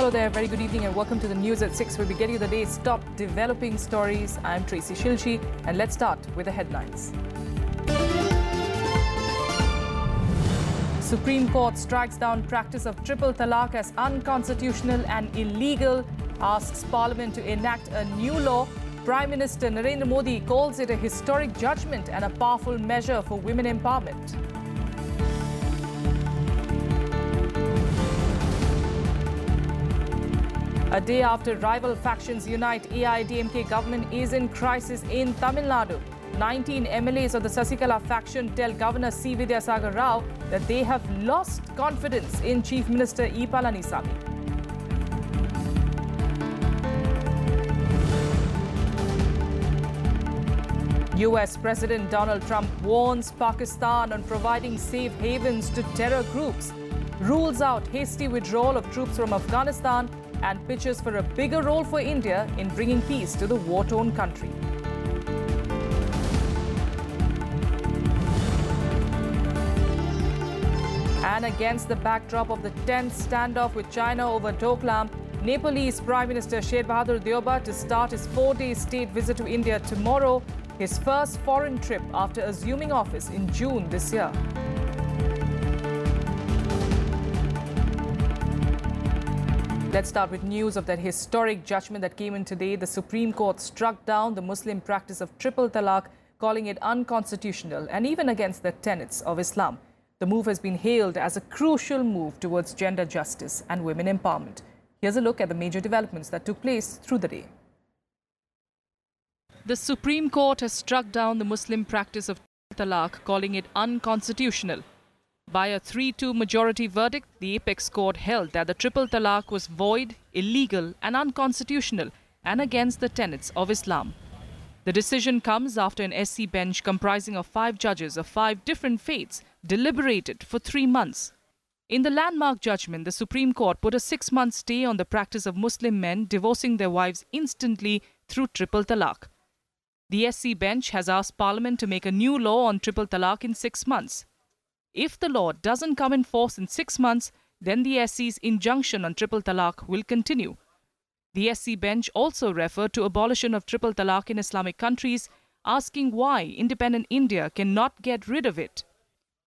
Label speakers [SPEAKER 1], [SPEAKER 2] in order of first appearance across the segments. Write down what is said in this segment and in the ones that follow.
[SPEAKER 1] Hello there, very good evening and welcome to the news at 6 where we get you the day's top developing stories. I'm Tracy Shilshi and let's start with the headlines. Supreme Court strikes down practice of triple talaq as unconstitutional and illegal, asks Parliament to enact a new law. Prime Minister Narendra Modi calls it a historic judgment and a powerful measure for women empowerment. A day after rival factions unite, AIDMK government is in crisis in Tamil Nadu. 19 MLAs of the Sasikala faction tell Governor C. Vidyasagar Rao that they have lost confidence in Chief Minister E. Palaniswamy. US President Donald Trump warns Pakistan on providing safe havens to terror groups, rules out hasty withdrawal of troops from Afghanistan, and pitches for a bigger role for India in bringing peace to the war-torn country. And against the backdrop of the tense standoff with China over Doklam, Nepalese Prime Minister Sher Bahadur Deoba to start his 4-day state visit to India tomorrow, his first foreign trip after assuming office in June this year. Let's start with news of that historic judgment that came in today. The Supreme Court struck down the Muslim practice of triple talaq, calling it unconstitutional and even against the tenets of Islam. The move has been hailed as a crucial move towards gender justice and women empowerment. Here's a look at the major developments that took place through the day. The Supreme Court has struck down the Muslim practice of triple talaq, calling it unconstitutional. By a 3-2 majority verdict, the apex court held that the triple talaq was void, illegal and unconstitutional and against the tenets of Islam. The decision comes after an SC bench comprising of 5 judges of 5 different faiths deliberated for 3 months. In the landmark judgment, the Supreme Court put a 6-month stay on the practice of Muslim men divorcing their wives instantly through triple talaq. The SC bench has asked Parliament to make a new law on triple talaq in 6 months. If the law doesn't come in force in 6 months, then the SC's injunction on triple talaq will continue. The SC bench also referred to abolition of triple talaq in Islamic countries, asking why independent India cannot get rid of it.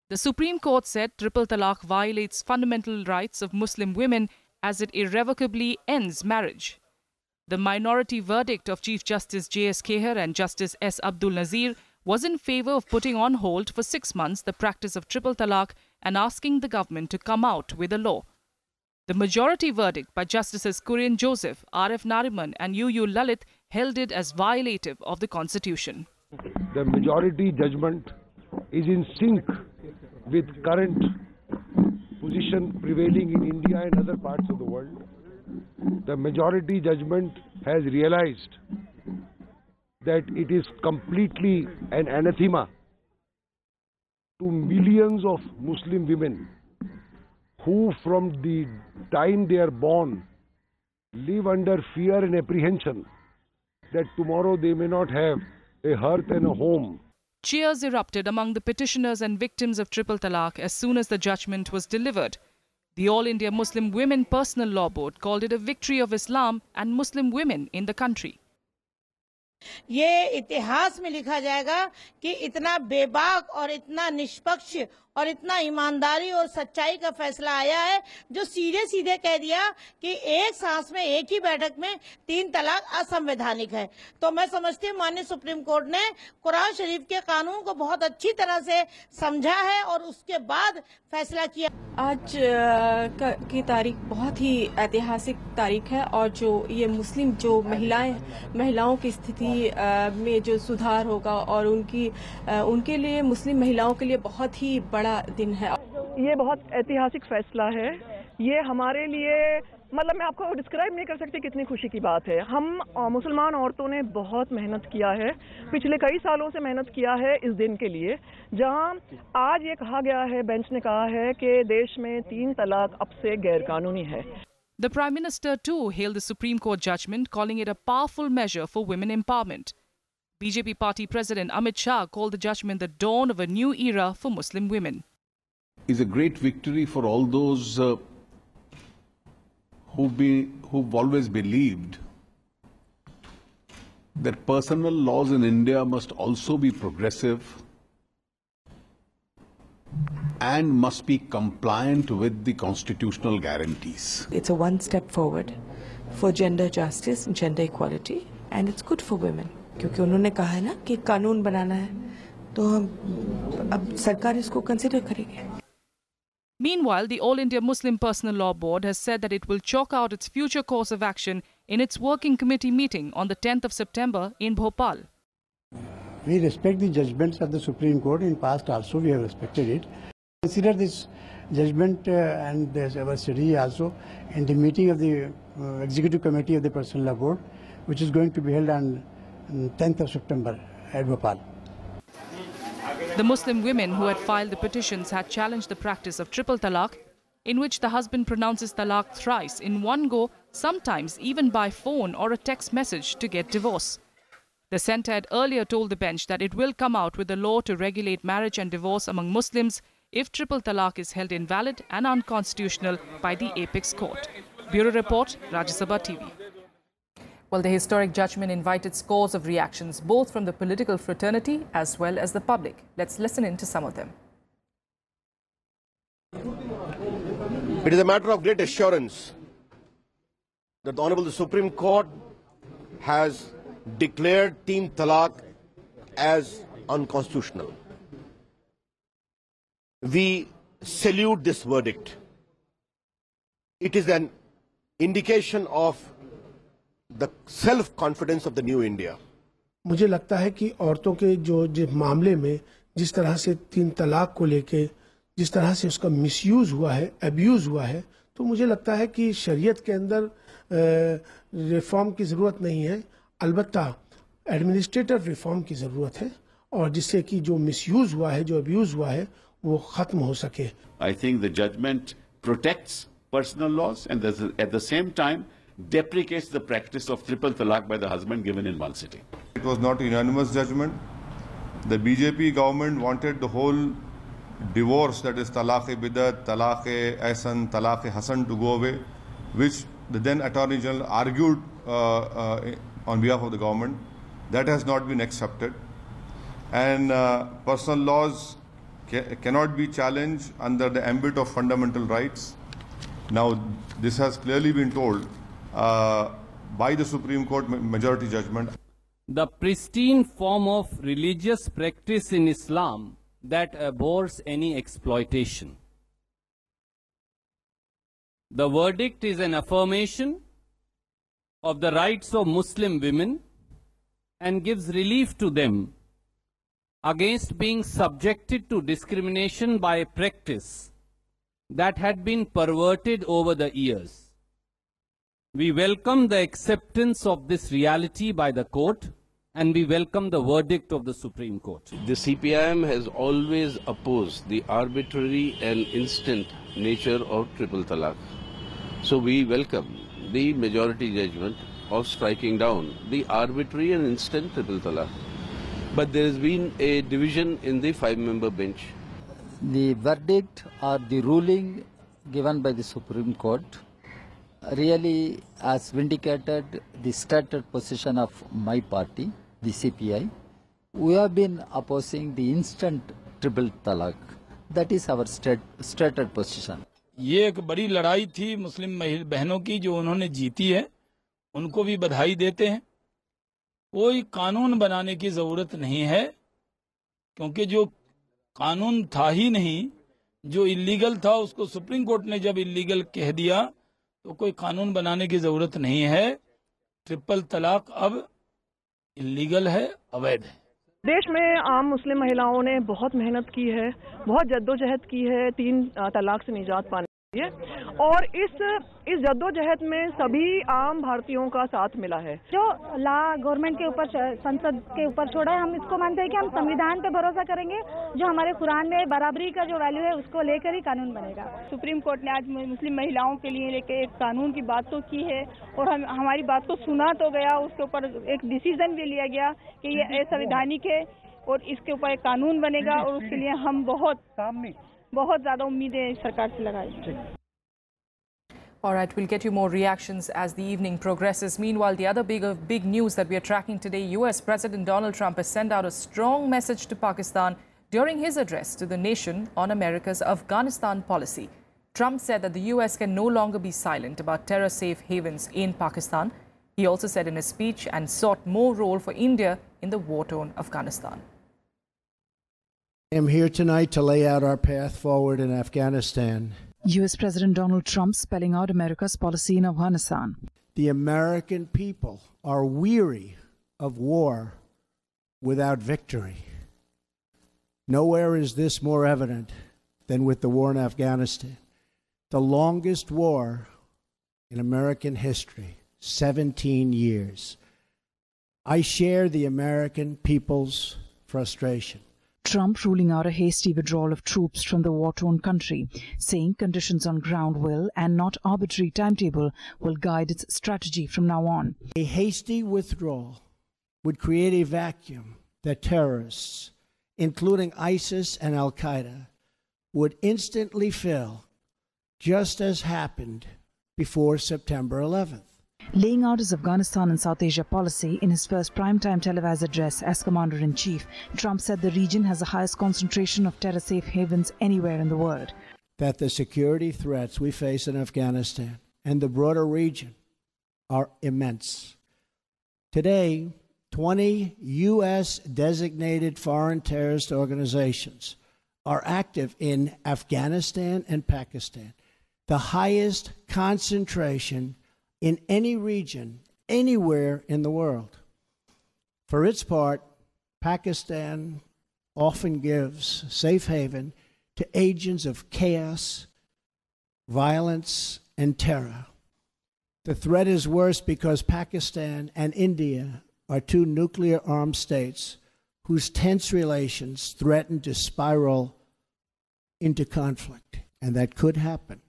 [SPEAKER 1] The Supreme Court said triple talaq violates fundamental rights of Muslim women as it irrevocably ends marriage. The minority verdict of Chief Justice J.S. Kheher and Justice S. Abdul Nazir was in favour of putting on hold for 6 months the practice of triple talaq and asking the government to come out with a law. The majority verdict by Justices Kurian Joseph, R.F. Nariman and U.U. Lalit held it as violative of the Constitution.
[SPEAKER 2] The majority judgment is in sync with current position prevailing in India and other parts of the world. The majority judgment has realized that it is completely an anathema to millions of Muslim women who from the time they are born live under fear and apprehension that tomorrow they may not have a hearth and a home.
[SPEAKER 1] Cheers erupted among the petitioners and victims of triple talaq as soon as the judgment was delivered. The All India Muslim Women Personal Law Board called it a victory of Islam and Muslim women in the country.
[SPEAKER 3] ये इतिहास में लिखा जाएगा कि इतना बेबाक और इतना निष्पक्ष और इतना ईमानदारी और सच्चाई का फैसला आया है जो सीधे सीधे कह दिया कि एक सांस में एक ही बैठक में 3 तलाक असंवैधानिक है। तो मैं समझती हूँ माननीय सुप्रीम कोर्ट ने कुरान शरीफ के कानून को बहुत अच्छी तरह से समझा है और उसके बाद फैसला किया।
[SPEAKER 4] आज की तारीख बहुत ही ऐतिहासिक तारीख है और जो ये मुस्लिम जो महिलाओं की स्थिति में जो सुधार होगा और उनके लिए मुस्लिम महिलाओं के लिए बहुत ही बड़ा दिन है।
[SPEAKER 5] ये बहुत ऐतिहासिक फैसला है। ये हमारे लिए मतलब मैं आपको डिस्क्राइब नहीं कर सकती कितनी खुशी की बात है। हम मुसलमान औरतों ने बहुत मेहनत किया है, पिछले कई सालों से मेहनत किया है इस दिन के लिए, जहां आज ये कहा गया है, बेंच ने कहा है कि देश में 3 तलाक अब से गैरकानूनी है।
[SPEAKER 1] The Prime Minister too hailed the Supreme Court judgment, calling it a powerful measure for women empowerment. BJP party President Amit Shah called the judgment the dawn of a new era for Muslim women.
[SPEAKER 6] Is a great victory for all those who've always believed that personal laws in India must also be progressive and must be compliant with the constitutional guarantees.
[SPEAKER 7] It's a one step forward for gender justice and gender equality, and it's good for women. क्योंकि उन्होंने कहा है ना कि कानून बनाना है, तो हम अब सरकार इसको कंसिडर करेगी.
[SPEAKER 1] Meanwhile, the All India Muslim Personal Law Board has said that it will chalk out its future course of action in its working committee meeting on the 10th of September in Bhopal.
[SPEAKER 8] We respect the judgments of the Supreme Court. In past also we have respected it. Consider this judgment and our study also in the meeting of the Executive Committee of the Personal Law Board, which is going to be held on 10th of September at Bhopal.
[SPEAKER 1] The Muslim women who had filed the petitions had challenged the practice of triple talaq, in which the husband pronounces talaq thrice in one go, sometimes even by phone or a text message to get divorce. The centre had earlier told the bench that it will come out with a law to regulate marriage and divorce among Muslims if triple talaq is held invalid and unconstitutional by the apex court. Bureau Report, Rajya Sabha TV. Well, the historic judgment invited scores of reactions, both from the political fraternity as well as the public. Let's listen in to some of them.
[SPEAKER 9] It is a matter of great assurance that the Honorable Supreme Court has declared Teen Talaq as unconstitutional. We salute this verdict. It is an indication of the self-confidence of the new India.
[SPEAKER 10] मुझे लगता है कि औरतों के जो मामले में जिस तरह से तीन तलाक को लेके जिस तरह से उसका मिसयूज हुआ है, अब्यूज हुआ है, तो मुझे लगता है कि शरीयत के अंदर रिफॉर्म की ज़रूरत नहीं है, अलबत्ता एडमिनिस्ट्रेटिव रिफॉर्म की ज़रूरत है और जिससे कि जो मिसयूज हुआ है, जो अब्यूज हुआ है, वो खत्म हो सके.
[SPEAKER 11] I think the judgment protects personal laws and at the same time deprecates the practice of triple talaq by the husband given in one sitting.
[SPEAKER 12] It was not a unanimous judgment. The BJP government wanted the whole divorce, that is talaq-e-bidat, talaq-e-ahsan, talaq-e-hasan, to go away, which the then Attorney General argued on behalf of the government. That has not been accepted. And personal laws cannot be challenged under the ambit of fundamental rights. Now, this has clearly been told by the Supreme Court majority judgment.
[SPEAKER 13] The pristine form of religious practice in Islam that abhors any exploitation. The verdict is an affirmation of the rights of Muslim women and gives relief to them against being subjected to discrimination by a practice that had been perverted over the years. We welcome the acceptance of this reality by the court and we welcome the verdict of the Supreme Court.
[SPEAKER 14] The CPIM has always opposed the arbitrary and instant nature of triple talaq. So we welcome the majority judgment of striking down the arbitrary and instant triple talaq. But there has been a division in the 5-member bench.
[SPEAKER 15] The verdict or the ruling given by the Supreme Court really has vindicated the stated position of my party, the CPI. We have been opposing the instant triple talaq. That is our stated position.
[SPEAKER 16] ये एक बड़ी लड़ाई थी मुस्लिम बहनों की जो उन्होंने जीती है, उनको भी बधाई देते हैं. कोई कानून बनाने की जरूरत नहीं है क्योंकि जो कानून था ही नहीं, जो इलीगल था उसको सुप्रीम कोर्ट ने जब इलीगल कह दिया तो कोई कानून बनाने की जरूरत नहीं है. ट्रिपल तलाक अब इलीगल है, अवैध है.
[SPEAKER 5] देश में आम मुस्लिम महिलाओं ने बहुत मेहनत की है, बहुत जद्दोजहद की है तीन तलाक से निजात पाने के लिए, और इस जद्दोजहद में सभी आम भारतीयों का साथ मिला है.
[SPEAKER 17] जो ला गवर्नमेंट के ऊपर, संसद के ऊपर छोड़ा है, हम इसको मानते हैं कि हम संविधान पे भरोसा करेंगे. जो हमारे कुरान में बराबरी का जो वैल्यू है उसको लेकर ही कानून बनेगा.
[SPEAKER 18] सुप्रीम कोर्ट ने आज मुस्लिम महिलाओं के लिए लेके एक कानून की बात तो की है और हमारी बात को सुना तो गया, उसके ऊपर एक डिसीजन भी लिया गया कि ये असंवैधानिक है और इसके ऊपर एक कानून बनेगा और उसके लिए हम बहुत ज्यादा उम्मीदें सरकार से लगाएंगे.
[SPEAKER 1] All right, we'll get you more reactions as the evening progresses. Meanwhile, the other big news that we are tracking today, US President Donald Trump has sent out a strong message to Pakistan during his address to the nation on America's Afghanistan policy. Trump said that the US can no longer be silent about terror-safe havens in Pakistan. He also said in his speech and sought more role for India in the war-torn Afghanistan.
[SPEAKER 19] I am here tonight to lay out our path forward in Afghanistan.
[SPEAKER 1] US President Donald Trump spelling out America's policy in Afghanistan.
[SPEAKER 19] The American people are weary of war without victory. Nowhere is this more evident than with the war in Afghanistan. The longest war in American history, 17 years. I share the American people's frustration.
[SPEAKER 1] Trump ruling out a hasty withdrawal of troops from the war-torn country, saying conditions on ground will and not arbitrary timetable will guide its strategy from now on.
[SPEAKER 19] A hasty withdrawal would create a vacuum that terrorists, including ISIS and Al-Qaeda, would instantly fill, just as happened before September 11th.
[SPEAKER 1] Laying out his Afghanistan and South Asia policy in his first primetime televised address as Commander-in-Chief, Trump said the region has the highest concentration of terror-safe havens anywhere in the world.
[SPEAKER 19] That the security threats we face in Afghanistan and the broader region are immense. Today, 20 U.S. designated foreign terrorist organizations are active in Afghanistan and Pakistan, the highest concentration in any region, anywhere in the world. For its part, Pakistan often gives safe haven to agents of chaos, violence, and terror. The threat is worse because Pakistan and India are two nuclear-armed states whose tense relations threaten to spiral into conflict, and that could happen.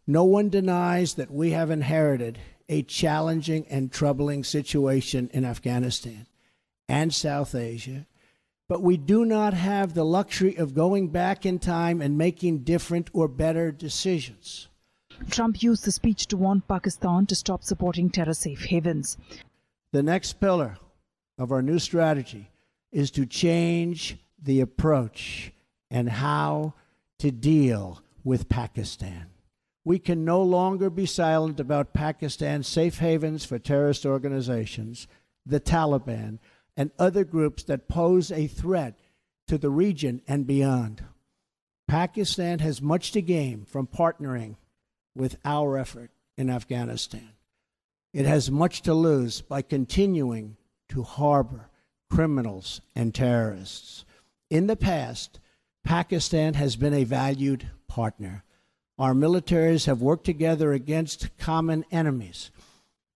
[SPEAKER 19] No one denies that we have inherited a challenging and troubling situation in Afghanistan and South Asia, but we do not have the luxury of going back in time and making different or better decisions.
[SPEAKER 1] Trump used the speech to warn Pakistan to stop supporting terror-safe havens.
[SPEAKER 19] The next pillar of our new strategy is to change the approach and how to deal with Pakistan. We can no longer be silent about Pakistan's safe havens for terrorist organizations, the Taliban, and other groups that pose a threat to the region and beyond. Pakistan has much to gain from partnering with our effort in Afghanistan. It has much to lose by continuing to harbor criminals and terrorists. In the past, Pakistan has been a valued partner. Our militaries have worked together against common enemies.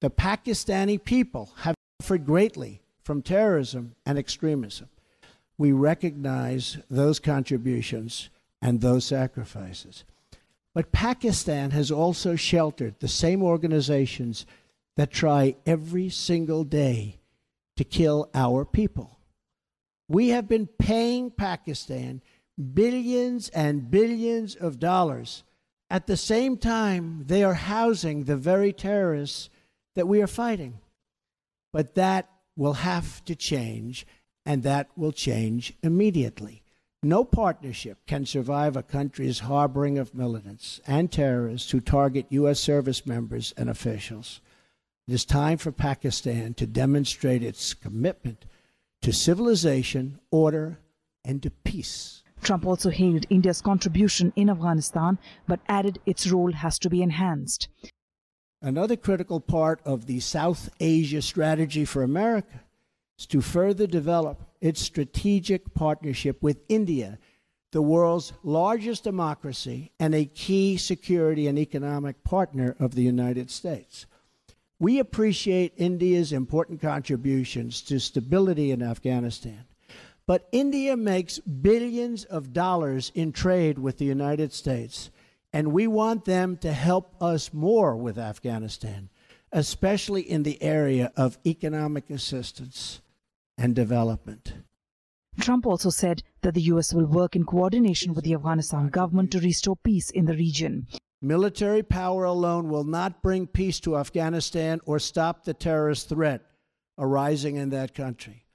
[SPEAKER 19] The Pakistani people have suffered greatly from terrorism and extremism. We recognize those contributions and those sacrifices. But Pakistan has also sheltered the same organizations that try every single day to kill our people. We have been paying Pakistan billions and billions of dollars. At the same time, they are housing the very terrorists that we are fighting. But that will have to change, and that will change immediately. No partnership can survive a country's harboring of militants and terrorists who target U.S. service members and officials. It is time for Pakistan to demonstrate its commitment to civilization, order, and to peace.
[SPEAKER 1] Trump also hailed India's contribution in Afghanistan, but added its role has to be enhanced.
[SPEAKER 19] Another critical part of the South Asia strategy for America is to further develop its strategic partnership with India, the world's largest democracy and a key security and economic partner of the United States. We appreciate India's important contributions to stability in Afghanistan. But India makes billions of dollars in trade with the United States, and we want them to help us more with Afghanistan, especially in the area of economic assistance and development.
[SPEAKER 1] Trump also said that the U.S. will work in coordination with the Afghanistan government to restore peace in the region.
[SPEAKER 19] Military power alone will not bring peace to Afghanistan or stop the terrorist threat arising in that country.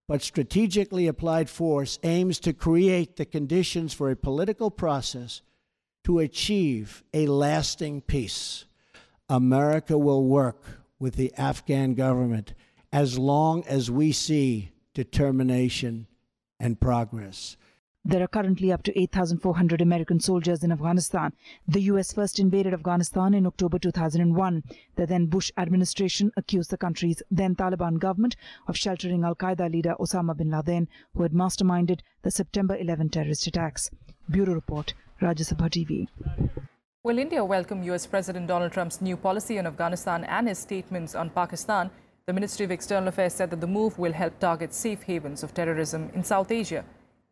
[SPEAKER 19] But strategically applied force aims to create the conditions for a political process to achieve a lasting peace. America will work with the Afghan government as long as we see determination and progress.
[SPEAKER 20] There are currently up to 8,400 American soldiers in Afghanistan. The U.S. first invaded Afghanistan in October 2001. The then Bush administration accused the country's then Taliban government of sheltering al-Qaeda leader Osama bin Laden, who had masterminded the September 11 terrorist attacks. Bureau Report, Rajya Sabha TV.
[SPEAKER 1] Well, India welcomed U.S. President Donald Trump's new policy on Afghanistan and his statements on Pakistan. The Ministry of External Affairs said that the move will help target safe havens of terrorism in South Asia.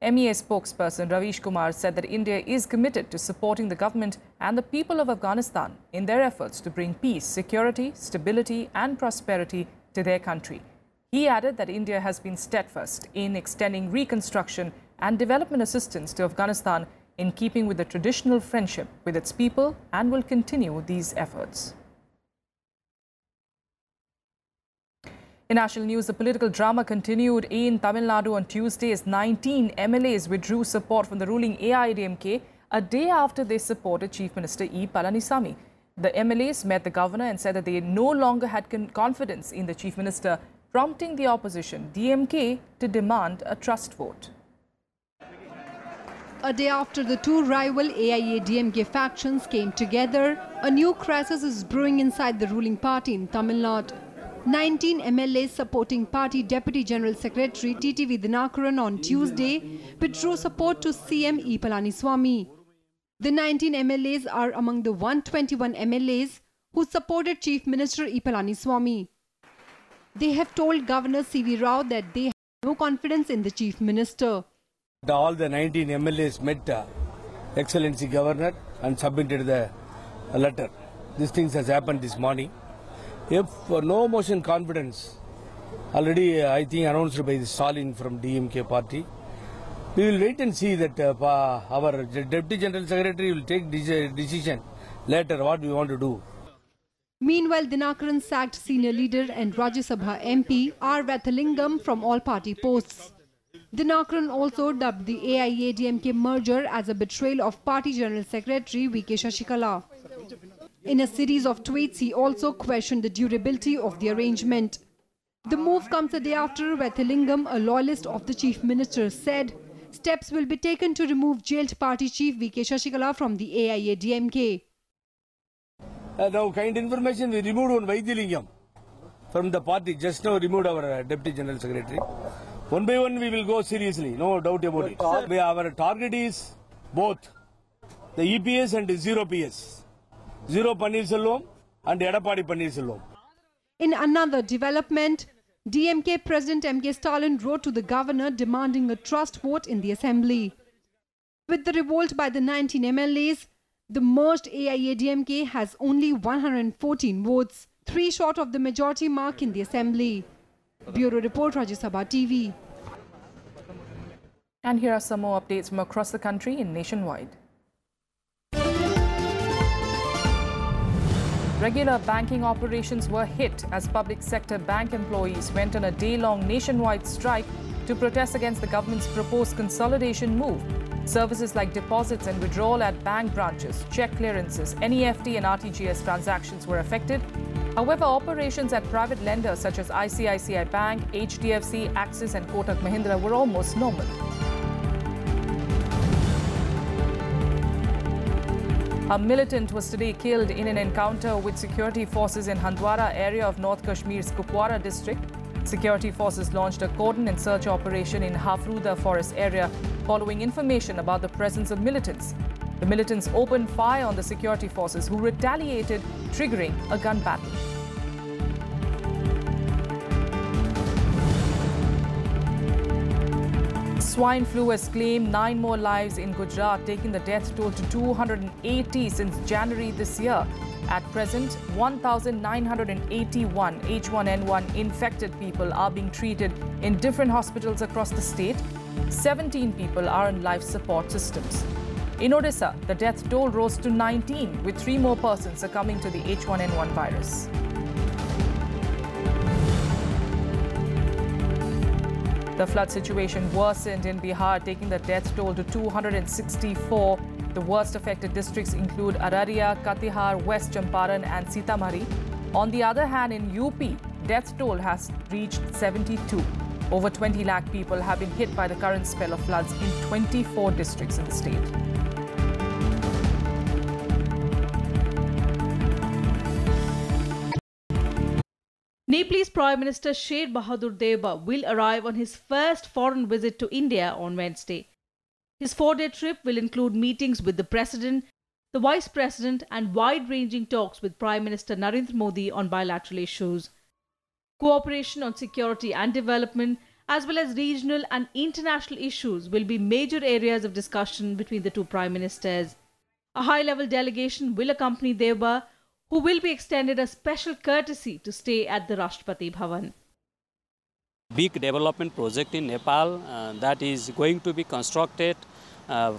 [SPEAKER 1] MEA spokesperson Ravish Kumar said that India is committed to supporting the government and the people of Afghanistan in their efforts to bring peace, security, stability and prosperity to their country. He added that India has been steadfast in extending reconstruction and development assistance to Afghanistan in keeping with the traditional friendship with its people and will continue these efforts. In national news, the political drama continued in Tamil Nadu on Tuesday as 19 MLAs withdrew support from the ruling AIADMK a day after they supported Chief Minister E. Palaniswamy. The MLAs met the governor and said that they no longer had confidence in the Chief Minister, prompting the opposition, DMK, to demand a trust vote.
[SPEAKER 21] A day after the two rival AIADMK factions came together, a new crisis is brewing inside the ruling party in Tamil Nadu. 19 MLAs supporting party Deputy General Secretary TTV Dinakaran on Tuesday withdrew support to CM E. Palaniswamy. The 19 MLAs are among the 121 MLAs who supported Chief Minister E. Palaniswamy. They have told Governor C.V. Rao that they have no confidence in the Chief Minister.
[SPEAKER 22] All the 19 MLAs met Excellency Governor and submitted the letter. These things has happened this morning. If no motion confidence, already I think announced by the Stalin from DMK party, we will wait and see that our Deputy General Secretary will take decision later what we want to do.
[SPEAKER 21] Meanwhile, Dinakaran sacked senior leader and Rajya Sabha MP R. Vathalingam from all party posts. Dinakaran also dubbed the AIADMK merger as a betrayal of Party General Secretary V.K. Shashikala. In a series of tweets, he also questioned the durability of the arrangement. The move comes a day after Vathalingam, a loyalist of the Chief Minister, said steps will be taken to remove jailed party chief V.K. Shashikala from the AIADMK.
[SPEAKER 22] Now, kind information, we removed one Vaidilingam from the party. Just now removed our Deputy General Secretary. One by one we will go seriously, no doubt about it. Our target is both the EPS and the zero PS. Zero Pannirselvam and Edapadi Pannirselvam.
[SPEAKER 21] In another development, DMK President M.K. Stalin wrote to the governor demanding a trust vote in the assembly. With the revolt by the 19 MLAs, the merged AIADMK has only 114 votes, 3 short of the majority mark in the assembly. Bureau Report, Rajya Sabha TV.
[SPEAKER 1] And here are some more updates from across the country and nationwide. Regular banking operations were hit as public sector bank employees went on a day-long nationwide strike to protest against the government's proposed consolidation move. Services like deposits and withdrawal at bank branches, check clearances, NEFT and RTGS transactions were affected. However, operations at private lenders such as ICICI Bank, HDFC, Axis and Kotak Mahindra were almost normal. A militant was today killed in an encounter with security forces in Handwara area of North Kashmir's Kupwara district. Security forces launched a cordon and search operation in Hafruda forest area following information about the presence of militants. The militants opened fire on the security forces who retaliated, triggering a gun battle. Swine flu has claimed 9 more lives in Gujarat, taking the death toll to 280 since January this year. At present, 1,981 H1N1 infected people are being treated in different hospitals across the state. 17 people are in life support systems. In Odisha, the death toll rose to 19, with 3 more persons succumbing to the H1N1 virus. The flood situation worsened in Bihar, taking the death toll to 264. The worst affected districts include Araria, Katihar, West Champaran and Sitamarhi. On the other hand, in UP, death toll has reached 72. Over 20 lakh people have been hit by the current spell of floods in 24 districts in the state.
[SPEAKER 2] Nepalese Prime Minister Sher Bahadur Deuba will arrive on his first foreign visit to India on Wednesday. His 4-day trip will include meetings with the President, the Vice President and wide-ranging talks with Prime Minister Narendra Modi on bilateral issues. Cooperation on security and development, as well as regional and international issues, will be major areas of discussion between the two Prime Ministers. A high-level delegation will accompany Deuba, who will be extended a special courtesy to stay at the Rashtrapati Bhavan.
[SPEAKER 3] Big development project in Nepal that is going to be constructed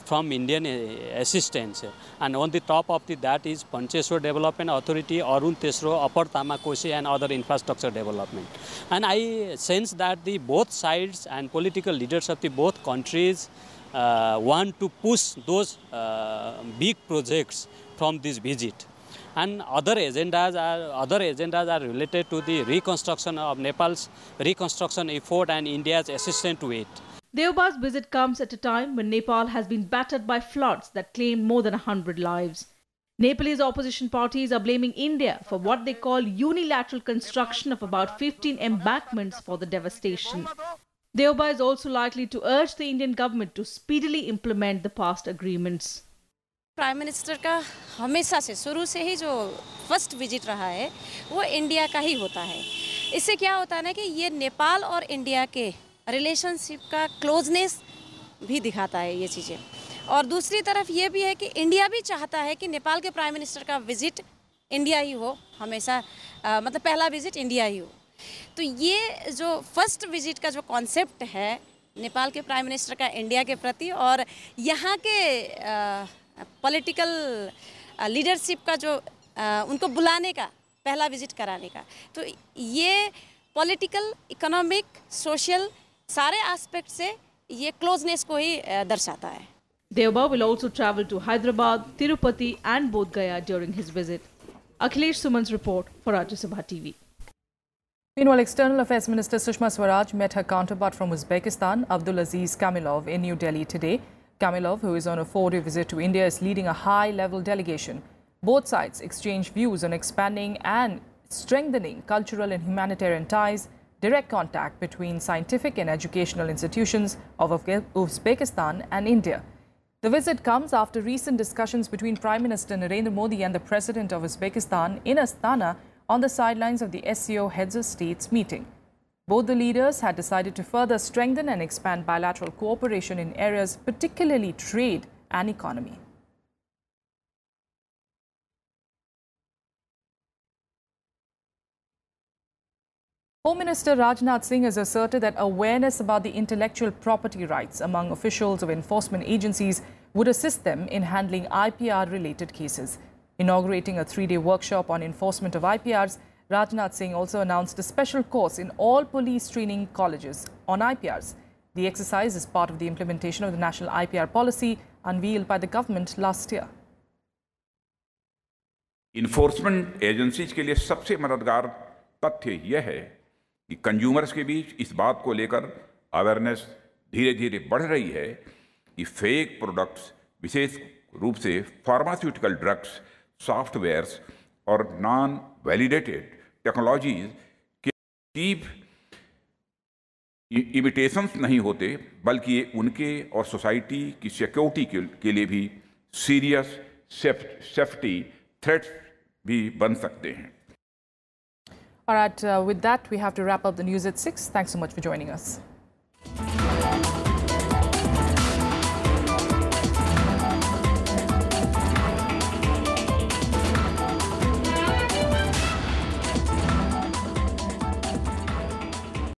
[SPEAKER 3] from Indian assistance, and on the top of that is Pancheshwar Development Authority, Arun Tesro, Upper Tamakoshi and other infrastructure development. And I sense that the both sides and political leaders of the both countries want to push those big projects from this visit. And other agendas are related to the reconstruction of Nepal's reconstruction effort and India's assistance to it.
[SPEAKER 2] Deuba's visit comes at a time when Nepal has been battered by floods that claimed more than 100 lives. Nepalese opposition parties are blaming India for what they call unilateral construction of about 15 embankments for the devastation. Deuba is also likely to urge the Indian government to speedily implement the past agreements.
[SPEAKER 23] Prime minister का हमेशा से शुरू से ही जो first visit रहा है वो India का ही होता है। इससे क्या होता है ना कि ये नेपाल और इंडिया के रिलेशनशिप का क्लोजनेस भी दिखाता है ये चीज़ें। और दूसरी तरफ ये भी है कि इंडिया भी चाहता है कि नेपाल के प्राइम मिनिस्टर का विजिट इंडिया ही हो, हमेशा मतलब पहला विजिट इंडिया ही हो। तो ये जो फर्स्ट विजिट का जो कॉन्सेप्ट है नेपाल के प्राइम मिनिस्टर का इंडिया के प्रति और यहाँ के पॉलिटिकल लीडरशिप का जो उनको बुलाने का पहला विजिट कराने का, तो ये पॉलिटिकल, इकोनॉमिक, सोशल सारे एस्पेक्ट से ये क्लोजनेस को ही दर्शाता है.
[SPEAKER 2] Deuba will also travel to Hyderabad, Tirupati and Bodh Gaya during his visit. Akhilesh Suman's report for Rajya Sabha TV.
[SPEAKER 1] Meanwhile, External Affairs Minister Sushma Swaraj met her counterpart from Uzbekistan, Abdulaziz Kamilov, in New Delhi today. Kamilov, who is on a 4-day visit to India, is leading a high-level delegation. Both sides exchanged views on expanding and strengthening cultural and humanitarian ties, direct contact between scientific and educational institutions of Uzbekistan and India. The visit comes after recent discussions between Prime Minister Narendra Modi and the President of Uzbekistan in Astana on the sidelines of the SCO Heads of States meeting. Both the leaders had decided to further strengthen and expand bilateral cooperation in areas particularly trade and economy. Home Minister Rajnath Singh has asserted that awareness about the intellectual property rights among officials of enforcement agencies would assist them in handling IPR-related cases. Inaugurating a 3-day workshop on enforcement of IPRs, Rajnath Singh also announced a special course in all police training colleges on IPRs. The exercise is part of the implementation of the national IPR policy unveiled by the government last year.
[SPEAKER 24] Enforcement agencies के लिए सबसे मददगार तथ्य यह है कि consumers के बीच इस बात को लेकर अवेयरनेस धीरे-धीरे बढ़ रही है कि फेक प्रोडक्ट्स, विशेष रूप से फार्मास्यूटिकल ड्रग्स, सॉफ्टवेयर्स और नॉन वैलिडेटेड टेक्नोलॉजीज के चीप इमिटेशंस नहीं होते, बल्कि ये उनके और सोसाइटी की सिक्योरिटी के लिए भी सीरियस सेफ्टी थ्रेट्स भी बन सकते हैं.
[SPEAKER 1] All right, with that, we have to wrap up the news at 6. Thanks so much for joining us.